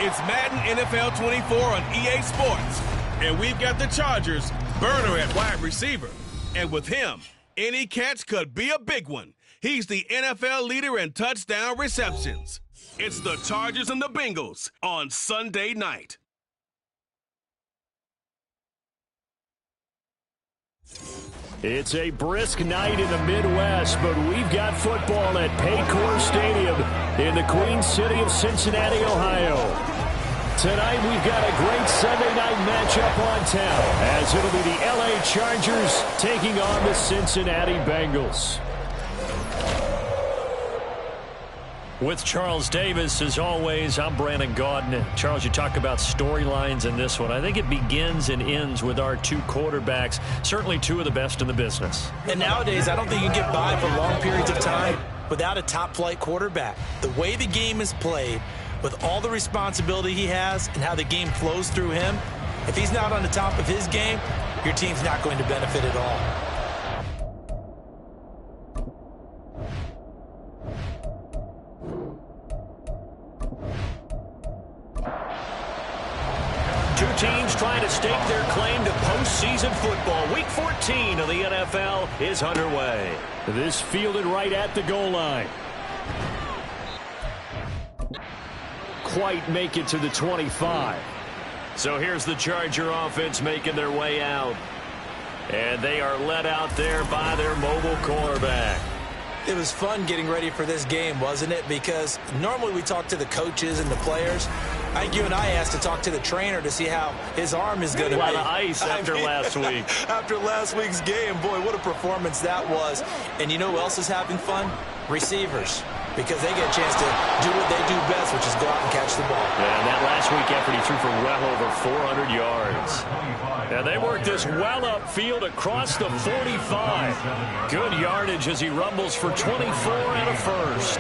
It's Madden NFL 24 on EA Sports. And we've got the Chargers' burner at wide receiver. And with him, any catch could be a big one. He's the NFL leader in touchdown receptions. It's the Chargers and the Bengals on Sunday night. It's a brisk night in the Midwest, but we've got football at Paycor Stadium in the Queen City of Cincinnati, Ohio. Tonight we've got a great Sunday night matchup on tap, as it'll be the LA Chargers taking on the Cincinnati Bengals. With Charles Davis, as always, I'm Brandon Gaudin. Charles, you talk about storylines in this one. I think it begins and ends with our two quarterbacks, certainly two of the best in the business. And nowadays, I don't think you can get by for long periods of time without a top-flight quarterback. The way the game is played, with all the responsibility he has and how the game flows through him, if he's not on the top of his game, your team's not going to benefit at all. Two teams trying to stake their claim to postseason football. Week 14 of the NFL is underway. This fielded right at the goal line. Quite make it to the 25. So here's the Charger offense making their way out. And they are led out there by their mobile quarterback. It was fun getting ready for this game, wasn't it? Because normally we talk to the coaches and the players. I think you and I asked to talk to the trainer to see how his arm is going to be. A lot of ice after last week. After last week's game, boy, what a performance that was. And you know who else is having fun? Receivers. Because they get a chance to do what they do best, which is go out and catch the ball. Yeah, and that last week effort, he threw for well over 400 yards. And they work this well upfield across the 45. Good yardage as he rumbles for 24 and a first.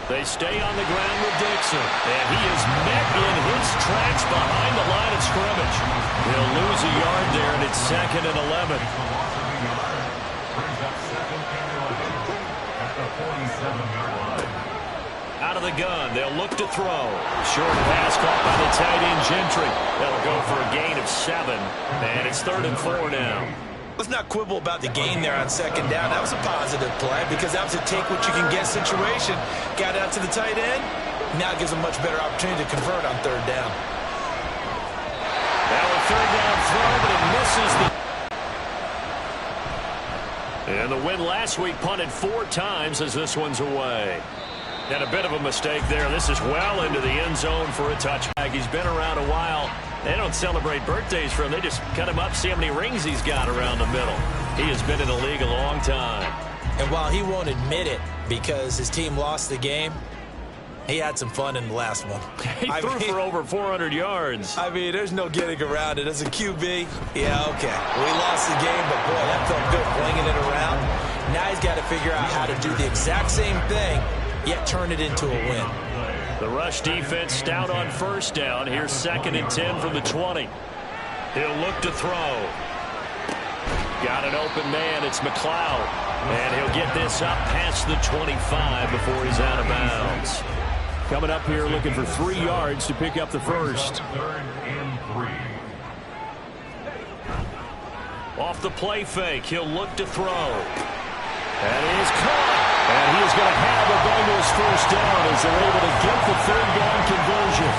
They stay on the ground with Dixon. And he is met in his tracks behind the line of scrimmage. He'll lose a yard there, and it's 2nd and 11. Out of the gun, they'll look to throw. Short pass caught by the tight end Gentry. They'll go for a gain of 7, and it's 3rd and 4 now. Let's not quibble about the gain there on 2nd down. That was a positive play because that was a take-what-you-can-get situation. Got out to the tight end. Now it gives a much better opportunity to convert on 3rd down. Now a 3rd down throw, but it misses the... And the win last week punted 4 times as this one's away. And a bit of a mistake there. This is well into the end zone for a touchback. He's been around a while. They don't celebrate birthdays for him. They just cut him up, see how many rings he's got around the middle. He has been in the league a long time. And while he won't admit it because his team lost the game, he had some fun in the last one. He threw for over 400 yards. I mean, there's no getting around it. As a QB, yeah, okay. We lost the game, but boy, that felt good flinging it around. Now he's got to figure out how to do the exact same thing, yet turn it into a win. The rush defense stout on 1st down. Here's 2nd and 10 from the 20. He'll look to throw. Got an open man. It's McLeod. And he'll get this up past the 25 before he's out of bounds. Coming up here looking for 3 yards to pick up the first. 3rd and 3. Off the play fake, he'll look to throw. That is caught. And he is going to have the Bengals first down as they're able to get the 3rd down conversion.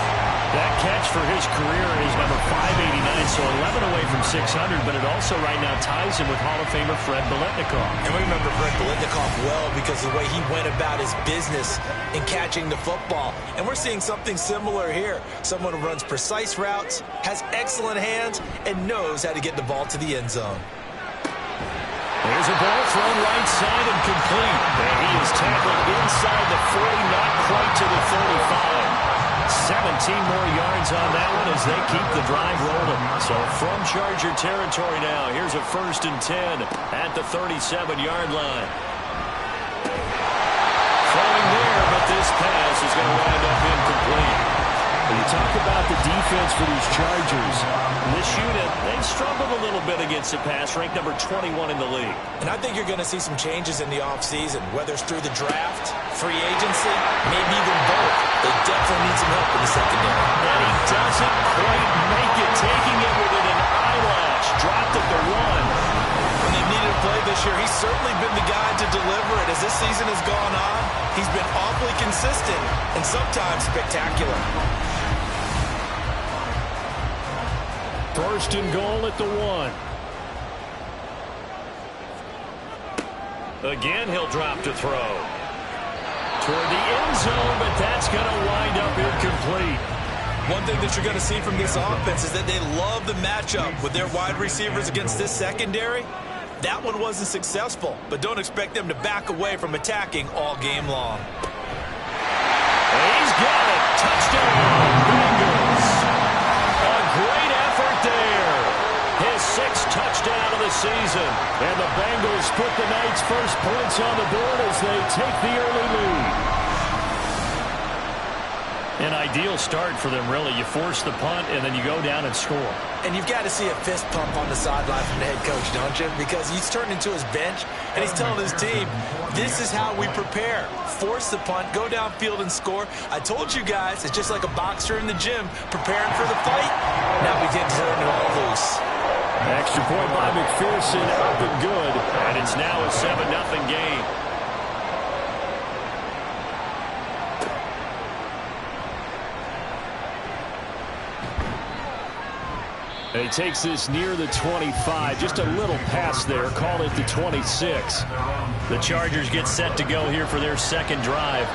That catch for his career is number 589, so 11 away from 600, but it also right now ties him with Hall of Famer Fred Biletnikoff. And we remember Fred Biletnikoff well because of the way he went about his business in catching the football. And we're seeing something similar here. Someone who runs precise routes, has excellent hands, and knows how to get the ball to the end zone. There's a ball thrown right side and complete. And he is tackled inside the 40, not quite to the 35. 17 more yards on that one as they keep the drive rolling. So from Charger territory now, here's a 1st and 10 at the 37-yard line. Throwing there, but this pass is going to wind up incomplete. When you talk about the defense for these Chargers, this unit, they've struggled a little bit against the pass, ranked number 21 in the league. And I think you're going to see some changes in the offseason, whether it's through the draft, free agency, maybe even both. They definitely need some help in the secondary. And he doesn't quite make it, taking it within an eyelash. Dropped at the 1. When they needed to play this year, he's certainly been the guy to deliver it. As this season has gone on, he's been awfully consistent and sometimes spectacular. 1st and goal at the 1. Again, he'll drop to throw. Toward the end zone, but that's going to wind up incomplete. One thing that you're going to see from this offense is that they love the matchup with their wide receivers against this secondary. That one wasn't successful, but don't expect them to back away from attacking all game long. He's got it. Touchdown, Bengals. A great effort there. His 6th touchdown of the season. And the Bengals put the night's first points on the board as they take the early lead. An ideal start for them, really. You force the punt, and then you go down and score. And you've got to see a fist pump on the sideline from the head coach, don't you? Because he's turned into his bench, and he's telling his team, this is how we prepare. Force the punt, go downfield and score. I told you guys, it's just like a boxer in the gym preparing for the fight. Now we get to turn it all loose. Extra point by McPherson, up and good. And it's now a 7-0 game. And he takes this near the 25. Just a little pass there. Call it the 26. The Chargers get set to go here for their 2nd drive.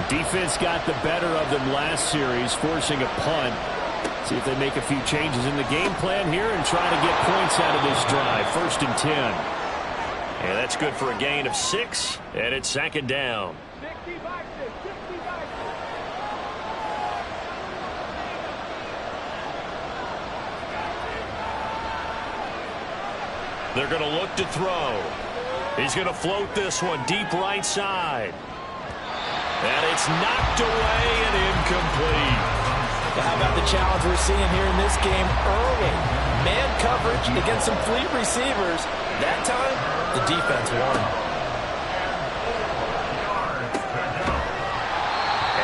Defense got the better of them last series, forcing a punt. See if they make a few changes in the game plan here and try to get points out of this drive. 1st and 10. And that's good for a gain of 6. And it's 2nd down. They're going to look to throw. He's going to float this one deep right side. And it's knocked away and incomplete. Well, how about the challenge we're seeing here in this game early? Man coverage against some fleet receivers. That time, the defense won.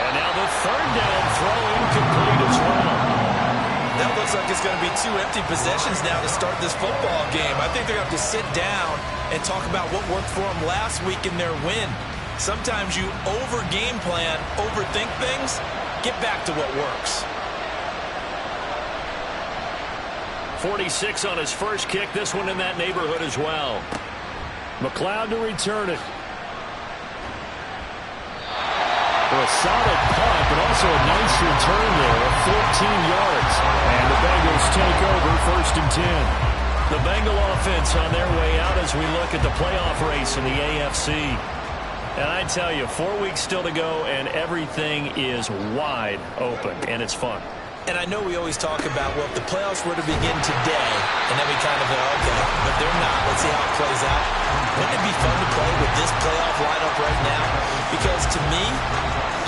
And now the 3rd down throw incomplete as well. That looks like it's going to be 2 empty possessions now to start this football game. I think they're going to have to sit down and talk about what worked for them last week in their win. Sometimes you over-game plan, overthink things, get back to what works. 46 on his first kick. This one in that neighborhood as well. McLeod to return it. Well, a solid punt, but also a nice return there of 14 yards. And the Bengals take over 1st and 10. The Bengal offense on their way out as we look at the playoff race in the AFC. And I tell you, 4 weeks still to go, and everything is wide open, and it's fun. And I know we always talk about, well, if the playoffs were to begin today, and then we kind of go, okay, but they're not. Let's see how it plays out. Wouldn't it be fun to play with this playoff lineup right now? Because to me,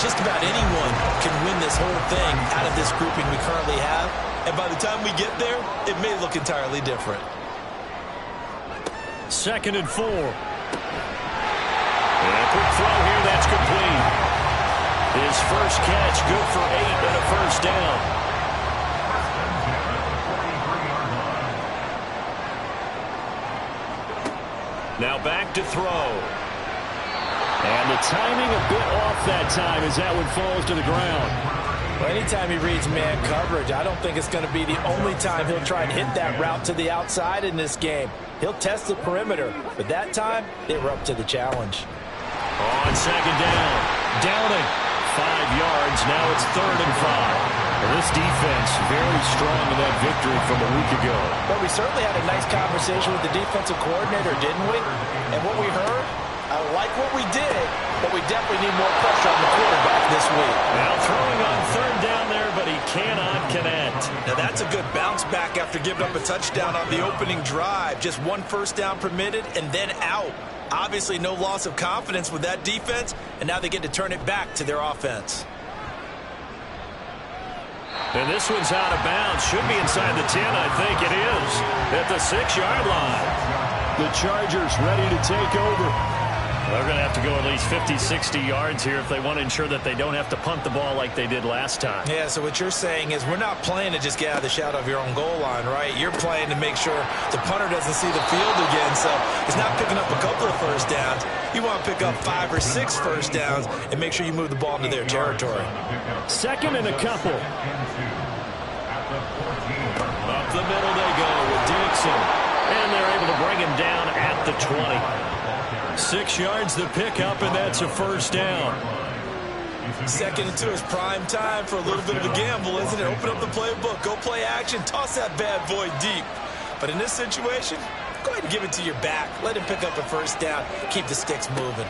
just about anyone can win this whole thing out of this grouping we currently have. And by the time we get there, it may look entirely different. 2nd and 4. And a quick throw here, that's complete. His first catch, good for 8 and a 1st down. Now back to throw. And the timing a bit off that time as that one falls to the ground. Well, anytime he reads man coverage, I don't think it's going to be the only time he'll try and hit that route to the outside in this game. He'll test the perimeter, but that time they were up to the challenge. On 2nd down, Downing, 5 yards. Now it's 3rd and 5. Well, this defense very strong in that victory from a week ago. But we certainly had a nice conversation with the defensive coordinator, didn't we? And what we heard, I like what we did, but we definitely need more pressure on the quarterback this week. Now throwing on third down there, but he cannot connect. Now that's a good bounce back after giving up a touchdown on the opening drive. Just one first down permitted and then out. Obviously no loss of confidence with that defense, and now they get to turn it back to their offense. And this one's out of bounds. Should be inside the 10, I think it is. At the 6-yard line. The Chargers ready to take over. They're going to have to go at least 50, 60 yards here if they want to ensure that they don't have to punt the ball like they did last time. Yeah, so what you're saying is we're not playing to just get out of the shadow of your own goal line, right? You're playing to make sure the punter doesn't see the field again. So it's not picking up a couple of first downs. You want to pick up 5 or 6 first downs and make sure you move the ball into their territory. Second and a couple. Up the middle they go with Dixon. And they're able to bring him down at the 20. 6 yards the pickup, and that's a first down. 2nd and 2 is prime time for a little bit of a gamble, isn't it? Open up the playbook, go play action, toss that bad boy deep. But in this situation, go ahead and give it to your back. Let him pick up a first down. Keep the sticks moving.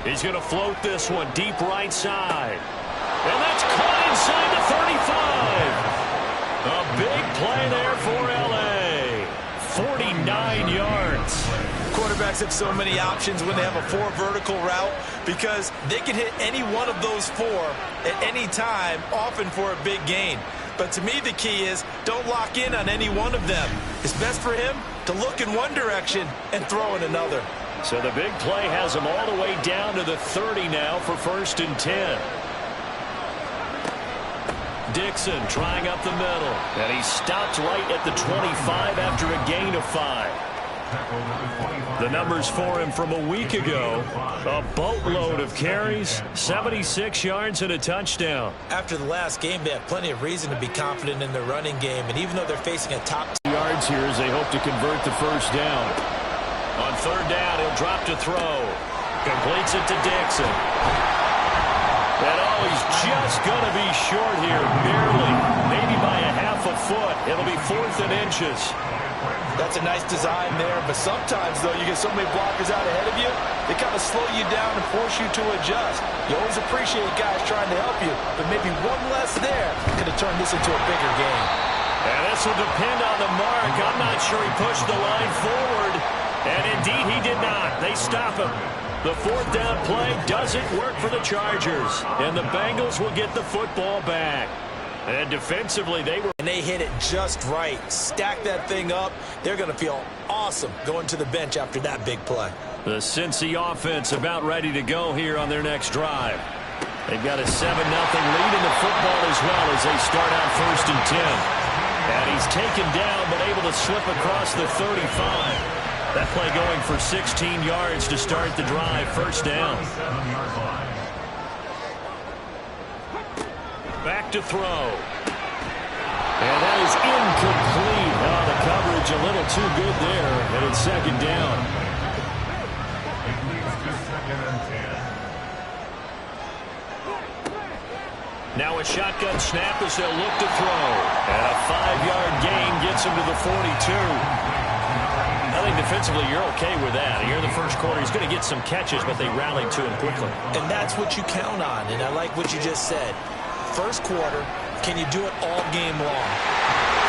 He's going to float this one deep right side. And that's caught inside the 35. A big play there for L.A. 49 yards. Quarterbacks have so many options when they have a 4 vertical route because they can hit any one of those 4 at any time, often for a big gain. But to me, the key is don't lock in on any one of them. It's best for him to look in one direction and throw in another. So the big play has him all the way down to the 30 now for 1st and 10. Dixon trying up the middle. And he stopped right at the 25 after a gain of 5. The numbers for him from a week ago, a boatload of carries, 76 yards and a touchdown. After the last game, they have plenty of reason to be confident in their running game, and even though they're facing a top yards here as they hope to convert the first down. On 3rd down, he'll drop to throw. Completes it to Dixon. And he's just going to be short here, barely, maybe by a half a foot. It'll be 4th and inches. That's a nice design there, but sometimes, though, you get so many blockers out ahead of you, they kind of slow you down and force you to adjust. You always appreciate guys trying to help you, but maybe one less there could have turned this into a bigger game. And this will depend on the mark. I'm not sure he pushed the line forward, and indeed he did not. They stop him. The 4th down play doesn't work for the Chargers, and the Bengals will get the football back. And defensively, they hit it just right. Stack that thing up. They're going to feel awesome going to the bench after that big play. The Cincy offense about ready to go here on their next drive. They've got a 7-0 lead in the football as well as they start out 1st and 10. And he's taken down but able to slip across the 35. That play going for 16 yards to start the drive. 1st down. Back to throw. And that is incomplete. Oh, the coverage a little too good there. And it's 2nd down. Now a shotgun snap as they'll look to throw. And a 5-yard gain gets him to the 42. I think defensively you're okay with that. Here in the first quarter, he's going to get some catches, but they rallied to him quickly. And that's what you count on, and I like what you just said. First quarter, can you do it all game long?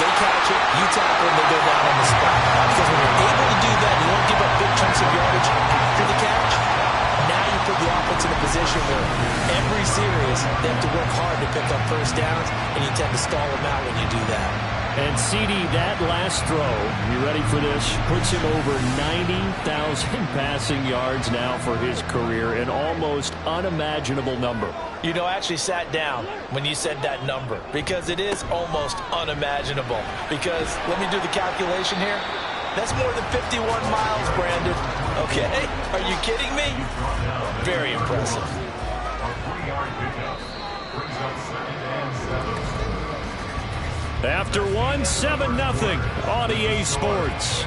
They catch it, you tackle, and they go down on the spot. Because when you're able to do that, you won't give up big chunks of yardage after the catch. Now you put the offense in a position where every series they have to work hard to pick up first downs, and you tend to stall them out when you do that. And CD, that last throw, you ready for this, puts him over 90,000 passing yards now for his career, an almost unimaginable number. You know, I actually sat down when you said that number because it is almost unimaginable. Because, let me do the calculation here. That's more than 51 miles, Brandon. Okay? Are you kidding me? Very impressive. After 7-0 on EA Sports.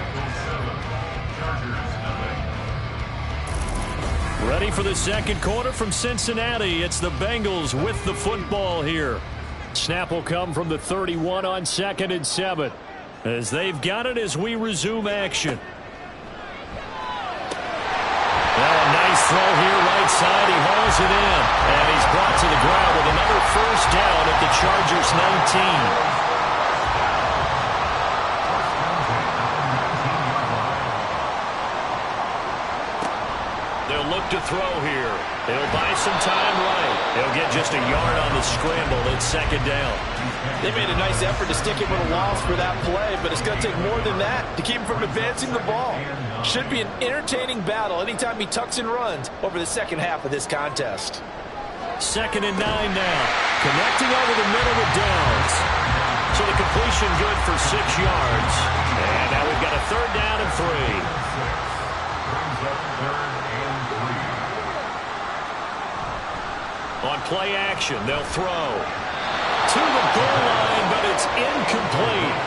Ready for the second quarter from Cincinnati. It's the Bengals with the football here. Snap will come from the 31 on 2nd and 7. As they've got it as we resume action. throw here right side. He hauls it in. And he's brought to the ground with another first down at the Chargers 19. They'll look to throw here. He'll buy some time right. He'll get just a yard on the scramble. It's second down. They made a nice effort to stick him with a loss for that play, but it's going to take more than that to keep him from advancing the ball. Should be an entertaining battle anytime he tucks and runs over the second half of this contest. 2nd and 9 now. Connecting over the middle with Downs. So the completion good for 6 yards. And now we've got a 3rd down and 3. On play action, they'll throw to the goal line, but it's incomplete.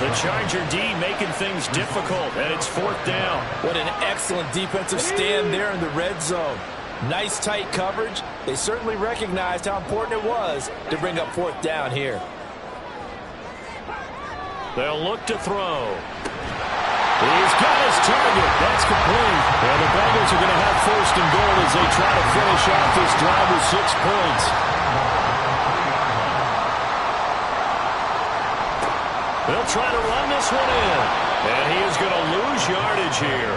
The Charger D making things difficult, and it's 4th down. What an excellent defensive stand there in the red zone. Nice tight coverage. They certainly recognized how important it was to bring up 4th down here. They'll look to throw. He's got his target. That's complete. And the Bengals are going to have 1st and goal as they try to finish off this drive with 6 points. They'll try to run this one in. And he is going to lose yardage here.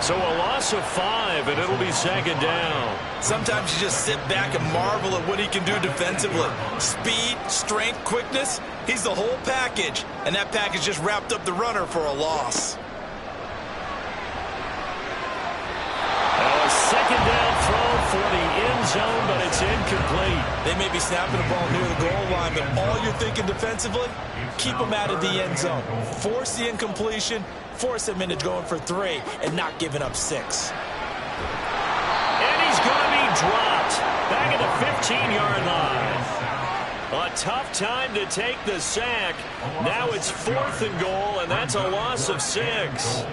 So a loss of 5, and it'll be 2nd down. Sometimes you just sit back and marvel at what he can do defensively. Speed, strength, quickness. He's the whole package. And that package just wrapped up the runner for a loss. A 2nd down throw for the end zone, but it's incomplete. They may be snapping the ball near the goal line, but all you're thinking defensively, keep them out of the end zone. Force the incompletion, force them into going for 3, and not giving up 6. And he's going to be dropped back at the 15-yard line. A tough time to take the sack. Now it's 4th and goal, and that's a loss of 6.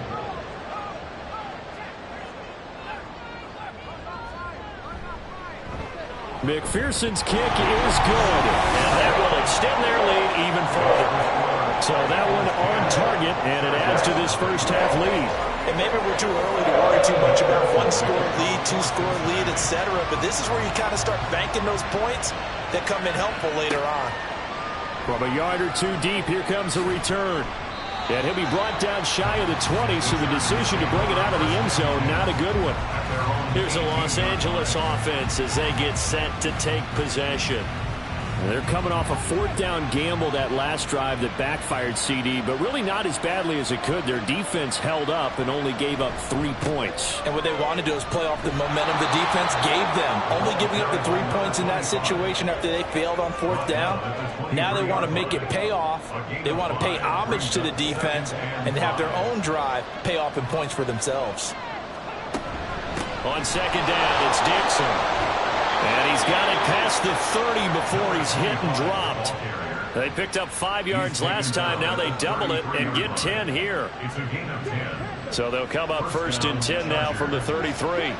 McPherson's kick is good, and that will extend their lead even further. So that one on target, and it adds to this first half lead. And maybe we're too early to worry too much about 1-score lead, 2-score lead, etc. But this is where you kind of start banking those points that come in helpful later on. From a yard or 2 deep, here comes a return. And he'll be brought down shy of the 20, so the decision to bring it out of the end zone, not a good one. Here's a Los Angeles offense as they get set to take possession. And they're coming off a 4th down gamble that last drive that backfired CD, but really not as badly as it could. Their defense held up and only gave up 3 points. And what they want to do is play off the momentum the defense gave them. Only giving up the 3 points in that situation after they failed on 4th down. Now they want to make it pay off. They want to pay homage to the defense and have their own drive pay off in points for themselves. On 2nd down, it's Dixon. And he's got it past the 30 before he's hit and dropped. They picked up 5 yards last time. Now they double it and get 10 here. So they'll come up 1st and 10 now from the 33.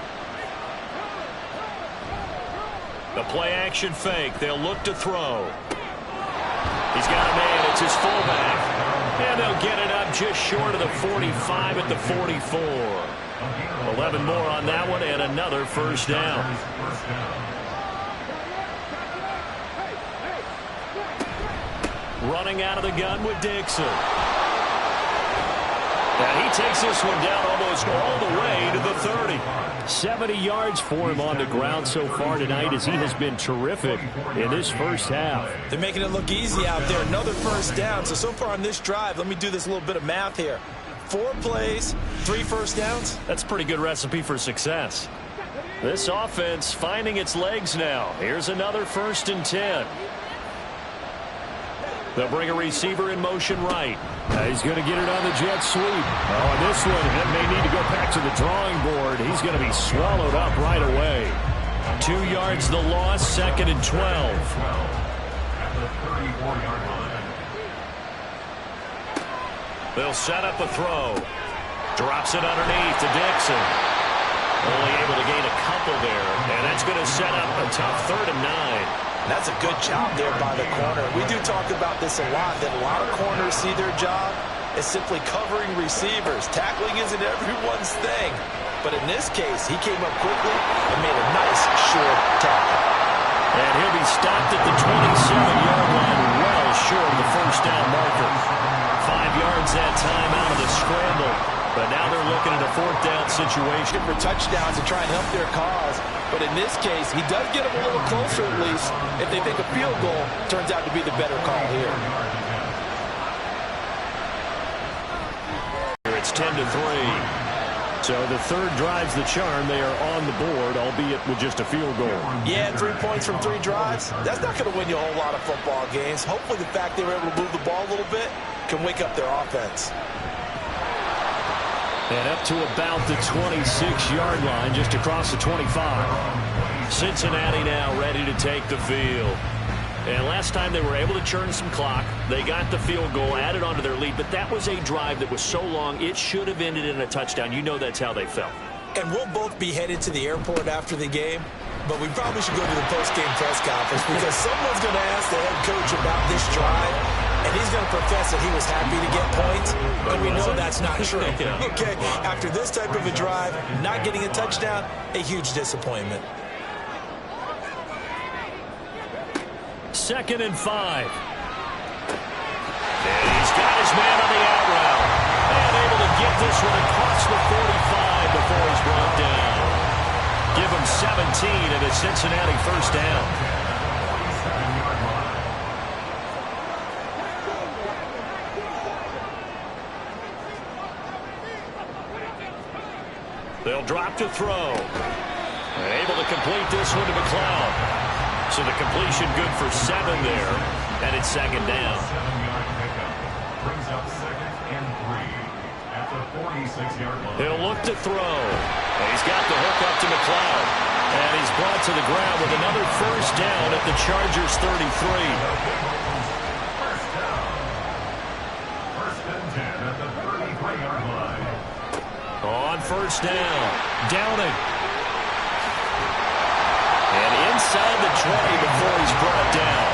The play action fake. They'll look to throw. He's got a man. It's his fullback. And they'll get it up just short of the 45 at the 44. 11 more on that one and another 1st down. Running out of the gun with Dixon. And he takes this one down almost all the way to the 30. 70 yards for him on the ground so far tonight as he has been terrific in this first half. They're making it look easy out there. Another 1st down. So far on this drive, let me do this little bit of math here. 4 plays, 3 1st downs. That's a pretty good recipe for success. This offense finding its legs now. Here's another 1st and 10. They'll bring a receiver in motion right. He's going to get it on the jet sweep. Oh, and this one, it may need to go back to the drawing board. He's going to be swallowed up right away. 2 yards the loss, 2nd and 12. They'll set up a throw. Drops it underneath to Dixon. Only able to gain a couple there. And that's going to set up a tough 3rd and 9. That's a good job there by the corner. We do talk about this a lot, that a lot of corners see their job as simply covering receivers. Tackling isn't everyone's thing. But in this case, he came up quickly and made a nice, short tackle. And he'll be stopped at the 27-yard line, well short of the first down marker. 5 yards that time out of the scramble. But now they're looking at a fourth down situation. For touchdowns to try and help their cause. But in this case, he does get them a little closer at least. If they think a field goal turns out to be the better call here. It's 10-3. So the third drive's the charm. They are on the board, albeit with just a field goal. Yeah, 3 points from 3 drives. That's not going to win you a whole lot of football games. Hopefully the fact they were able to move the ball a little bit can wake up their offense. And up to about the 26-yard line, just across the 25. Cincinnati now ready to take the field. And last time they were able to churn some clock. They got the field goal, added onto their lead, but that was a drive that was so long, it should have ended in a touchdown. You know that's how they felt. And we'll both be headed to the airport after the game, but we probably should go to the post-game press conference because someone's going to ask the head coach about this drive, and he's going to profess that he was happy to get points, but we know that's not true. Okay, after this type of a drive, not getting a touchdown, a huge disappointment. 2nd and 5. And he's got his man on the out route. And able to get this one across the 45 before he's brought down. Give him 17 and a Cincinnati first down. They'll drop to throw. And able to complete this one to McLeod. So the completion good for 7 there, and it's 2nd down. He'll look to throw. And he's got the hook up to McLeod. And he's brought to the ground with another first down at the Chargers 33. On first down, Downing. And inside the 20 before he's brought down.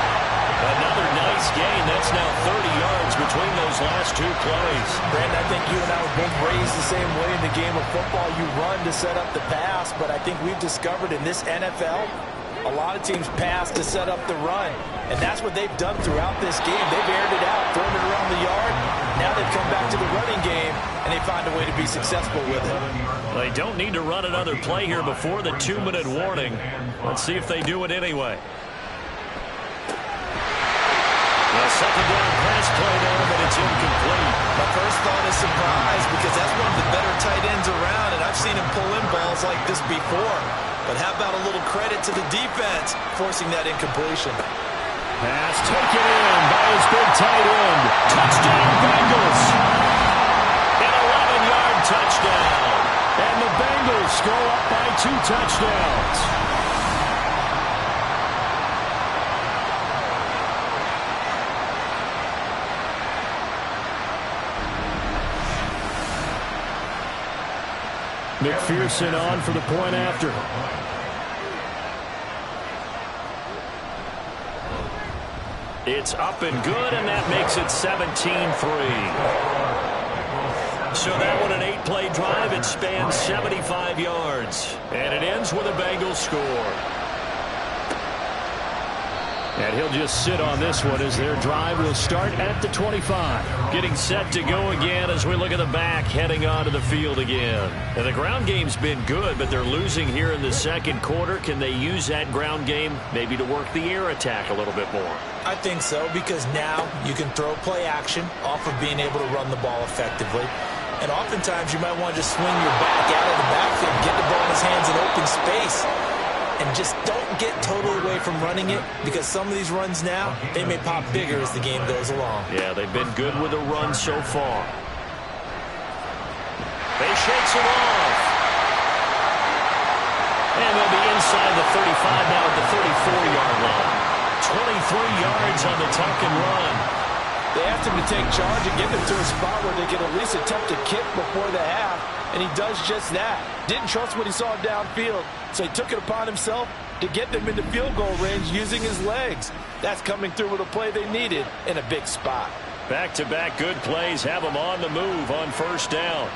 Another nice gain. That's now 30 yards between those last 2 plays. Brandon, I think you and I were both raised the same way in the game of football. You run to set up the pass, but I think we've discovered in this NFL, a lot of teams pass to set up the run. And that's what they've done throughout this game. They've aired it out, thrown it around the yard. Now they've come back to the running game, and they find a way to be successful with it. They don't need to run another play here before the 2-minute warning. Let's see if they do it anyway. The second down pass play there, but it's incomplete. My first thought is surprise because that's one of the better tight ends around, and I've seen him pull in balls like this before. But how about a little credit to the defense forcing that incompletion? Pass taken in by his big tight end. Touchdown Bengals. An 11-yard touchdown. And the Bengals go up by 2 touchdowns. McPherson on for the point after. It's up and good, and that makes it 17-3. So that one, an 8-play drive. It spans 75 yards. And it ends with a Bengals score. And he'll just sit on this one as their drive will start at the 25. Getting set to go again as we look at the back, heading onto the field again. And the ground game's been good, but they're losing here in the second quarter. Can they use that ground game maybe to work the air attack a little bit more? I think so, because now you can throw play action off of being able to run the ball effectively. And oftentimes you might want to just swing your back out of the backfield, get the ball in his hands in open space. And just don't get totally away from running it, because some of these runs now, they may pop bigger as the game goes along. Yeah, they've been good with the run so far. They shakes it off. And they'll be inside the 35 now at the 34-yard line. 23 yards on the tuck and run. They asked him to take charge and get them to a spot where they could at least attempt a kick before the half, and he does just that. Didn't trust what he saw downfield, so he took it upon himself to get them into field goal range using his legs. That's coming through with a play they needed in a big spot. Back-to-back good plays have them on the move on first down.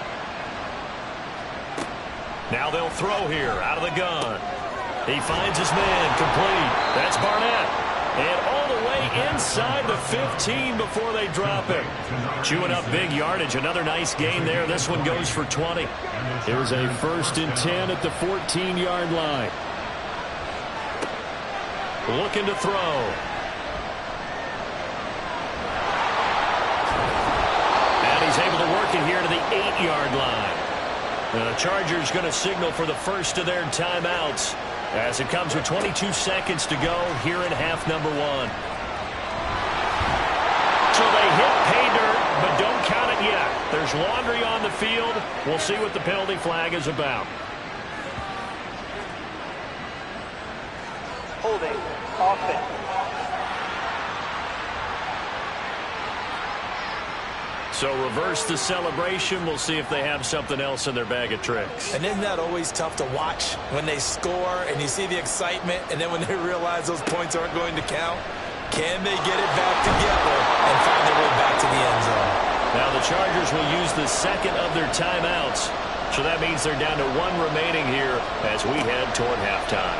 Now they'll throw here out of the gun. He finds his man complete. That's Barnett. And all the way inside the 15 before they drop him. Chewing up big yardage. Another nice gain there. This one goes for 20. It was a 1st and 10 at the 14-yard line. Looking to throw. And he's able to work it here to the 8-yard line. The Chargers going to signal for the first of their timeouts as it comes with 22 seconds to go here in half number 1. So they hit pay dirt, but don't count it yet. There's laundry on the field. We'll see what the penalty flag is about. Holding. Offense. So reverse the celebration. We'll see if they have something else in their bag of tricks. And isn't that always tough to watch when they score and you see the excitement, and then when they realize those points aren't going to count? Can they get it back together and find their way back to the end zone? Now the Chargers will use the second of their timeouts. So that means they're down to 1 remaining here as we head toward halftime.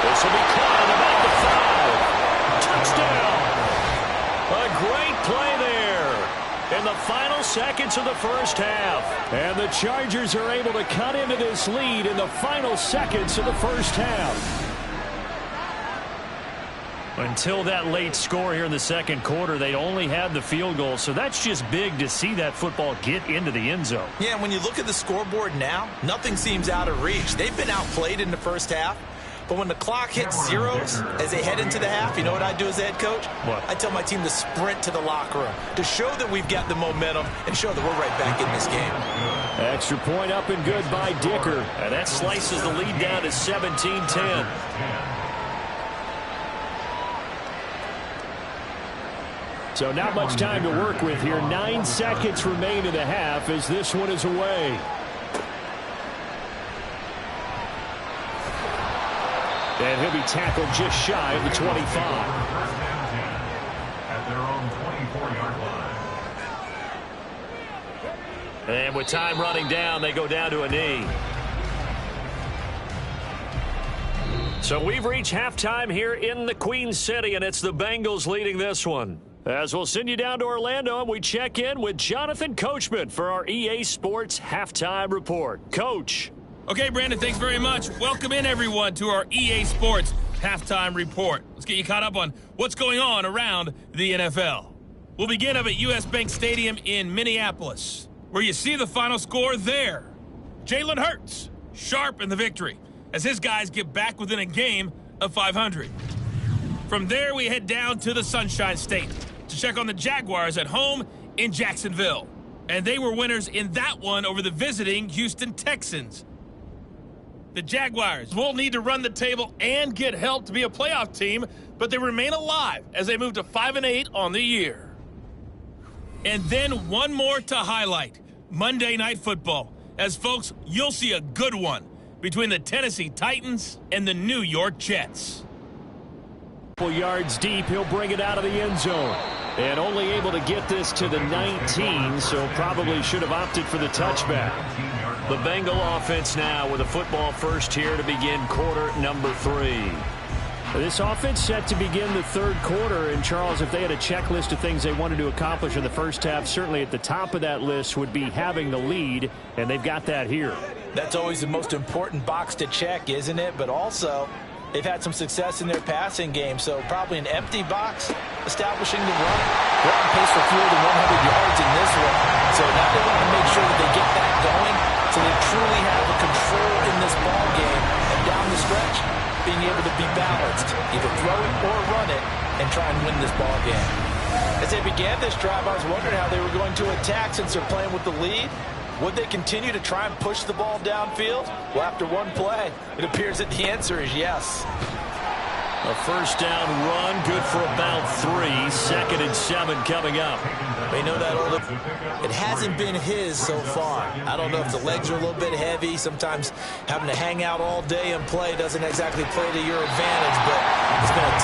This will be caught at about the 5. Touchdown! A great play there in the final seconds of the first half. And the Chargers are able to cut into this lead in the final seconds of the first half. Until that late score here in the second quarter, they only had the field goal. So that's just big to see that football get into the end zone. Yeah, when you look at the scoreboard now, nothing seems out of reach. They've been outplayed in the first half. But when the clock hits zeros as they head into the half, you know what I do as the head coach? What? I tell my team to sprint to the locker room to show that we've got the momentum and show that we're right back in this game. Extra point up and good by Dicker. And that slices the lead down to 17-10. So not much time to work with here. 9 seconds remain in the half as this one is away. And he'll be tackled just shy of the 25. At their own 24-yard line. And with time running down, they go down to a knee. So we've reached halftime here in the Queen City, and it's the Bengals leading this one. As we'll send you down to Orlando, and we check in with Jonathan Coachman for our EA Sports Halftime Report. Coach. Okay, Brandon, thanks very much. Welcome in, everyone, to our EA Sports Halftime Report. Let's get you caught up on what's going on around the NFL. We'll begin up at US Bank Stadium in Minneapolis, where you see the final score there. Jalen Hurts, sharp in the victory, as his guys get back within a game of 500. From there, we head down to the Sunshine State to check on the Jaguars at home in Jacksonville. And they were winners in that one over the visiting Houston Texans. The Jaguars will need to run the table and get help to be a playoff team, but they remain alive as they move to 5-8 on the year. And then one more to highlight, Monday Night Football. As folks, you'll see a good one between the Tennessee Titans and the New York Jets. Yards deep, he'll bring it out of the end zone. And only able to get this to the 19, so probably should have opted for the touchback. The Bengal offense now with a football first here to begin quarter number 3. This offense set to begin the third quarter. And, Charles, if they had a checklist of things they wanted to accomplish in the first half, certainly at the top of that list would be having the lead, and they've got that here. That's always the most important box to check, isn't it? But also, they've had some success in their passing game, so probably an empty box establishing the run. They're on pace for fewer than 100 yards in this one. So now they want to make sure that they get that going so they truly have a control in this ball game. And down the stretch, being able to be balanced, either throw it or run it, and try and win this ball game. As they began this drive, I was wondering how they were going to attack since they're playing with the lead. Would they continue to try and push the ball downfield? Well, after one play, it appears that the answer is yes. A first down run, good for about 3. 2nd and 7 coming up. They know that old. It hasn't been his so far. I don't know if the legs are a little bit heavy. Sometimes having to hang out all day and play doesn't exactly play to your advantage, but it's been a